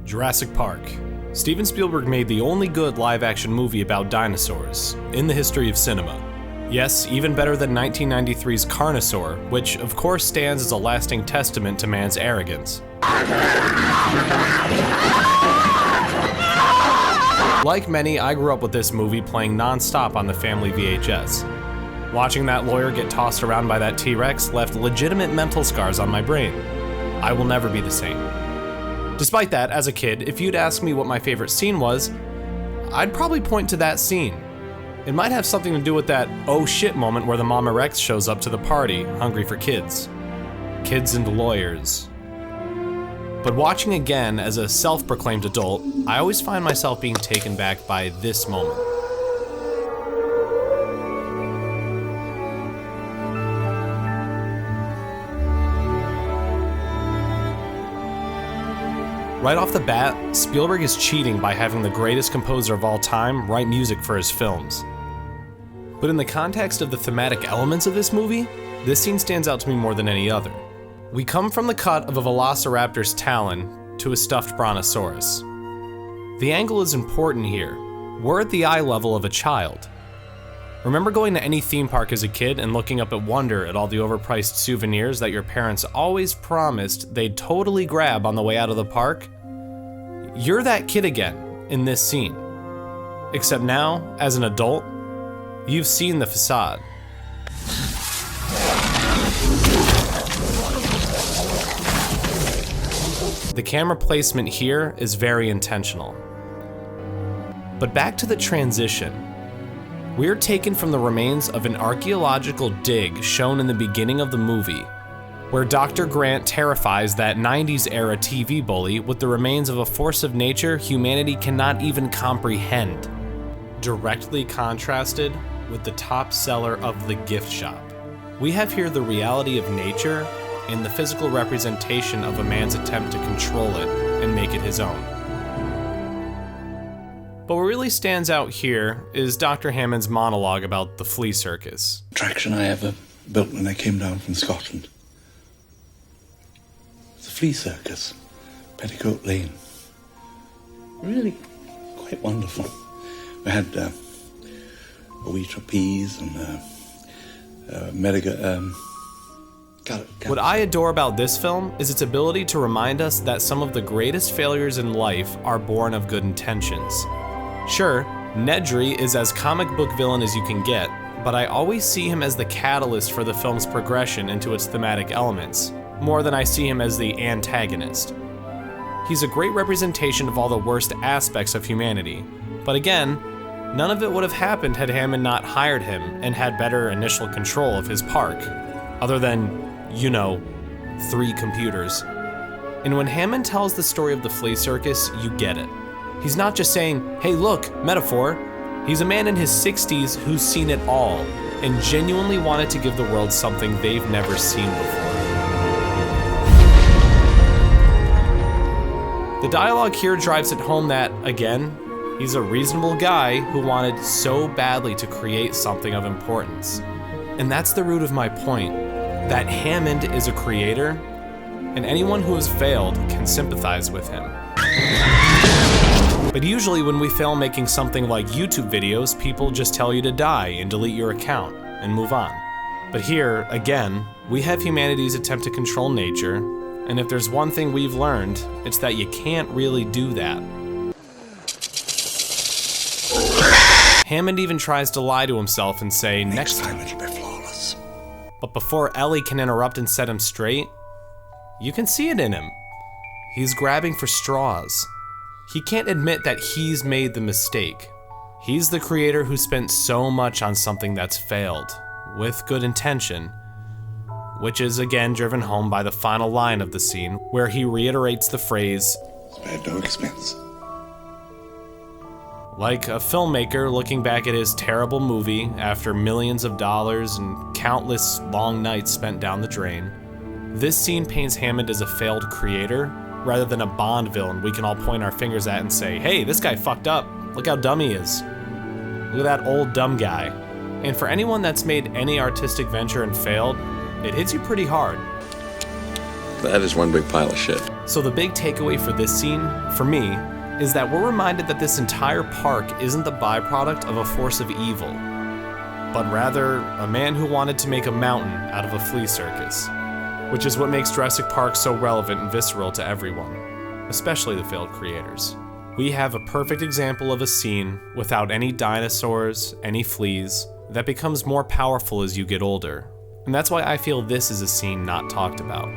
Jurassic Park. Steven Spielberg made the only good live-action movie about dinosaurs in the history of cinema. Yes, even better than 1993's Carnosaur, which of course stands as a lasting testament to man's arrogance. Like many, I grew up with this movie playing non-stop on the family VHS. Watching that lawyer get tossed around by that T-Rex left legitimate mental scars on my brain. I will never be the same. Despite that, as a kid, if you'd ask me what my favorite scene was, I'd probably point to that scene. It might have something to do with that oh shit moment where the Mama Rex shows up to the party, hungry for kids. Kids and lawyers. But watching again as a self-proclaimed adult, I always find myself being taken back by this moment. Right off the bat, Spielberg is cheating by having the greatest composer of all time write music for his films. But in the context of the thematic elements of this movie, this scene stands out to me more than any other. We come from the cut of a velociraptor's talon to a stuffed brontosaurus. The angle is important here. We're at the eye level of a child. Remember going to any theme park as a kid and looking up at wonder at all the overpriced souvenirs that your parents always promised they'd totally grab on the way out of the park? You're that kid again in this scene. Except now, as an adult, you've seen the facade. The camera placement here is very intentional. But back to the transition. We're taken from the remains of an archaeological dig shown in the beginning of the movie, where Dr. Grant terrifies that 90s era TV bully with the remains of a force of nature humanity cannot even comprehend. Directly contrasted with the top seller of the gift shop. We have here the reality of nature and the physical representation of a man's attempt to control it and make it his own. But what really stands out here is Dr. Hammond's monologue about the flea circus. Attraction I ever built when I came down from Scotland. It's a flea circus, Petticoat Lane. Really quite wonderful. We had a wee trapeze and What I adore about this film is its ability to remind us that some of the greatest failures in life are born of good intentions. Sure, Nedry is as comic book villain as you can get, but I always see him as the catalyst for the film's progression into its thematic elements, more than I see him as the antagonist. He's a great representation of all the worst aspects of humanity, but again, none of it would have happened had Hammond not hired him and had better initial control of his park, other than, 3 computers. And when Hammond tells the story of the flea circus, you get it. He's not just saying, hey look, metaphor. He's a man in his 60s who's seen it all and genuinely wanted to give the world something they've never seen before. The dialogue here drives it home that, again, he's a reasonable guy who wanted so badly to create something of importance. And that's the root of my point, that Hammond is a creator, and anyone who has failed can sympathize with him. But usually when we fail making something like YouTube videos, people just tell you to die and delete your account and move on. But here, again, we have humanity's attempt to control nature, and if there's one thing we've learned, it's that you can't really do that. Hammond even tries to lie to himself and say, next time it'll be flawless. But before Ellie can interrupt and set him straight, you can see it in him. He's grabbing for straws. He can't admit that he's made the mistake. He's the creator who spent so much on something that's failed, with good intention, which is again driven home by the final line of the scene, where he reiterates the phrase, "Spared no expense." Like a filmmaker looking back at his terrible movie after millions of dollars and countless long nights spent down the drain, this scene paints Hammond as a failed creator rather than a Bond villain we can all point our fingers at and say, hey, this guy fucked up. Look how dumb he is. Look at that old dumb guy. And for anyone that's made any artistic venture and failed, it hits you pretty hard. That is one big pile of shit. So the big takeaway for this scene, for me, is that we're reminded that this entire park isn't the byproduct of a force of evil, but rather a man who wanted to make a mountain out of a flea circus, which is what makes Jurassic Park so relevant and visceral to everyone, especially the failed creators. We have a perfect example of a scene without any dinosaurs, any fleas, that becomes more powerful as you get older. And that's why I feel this is a scene not talked about.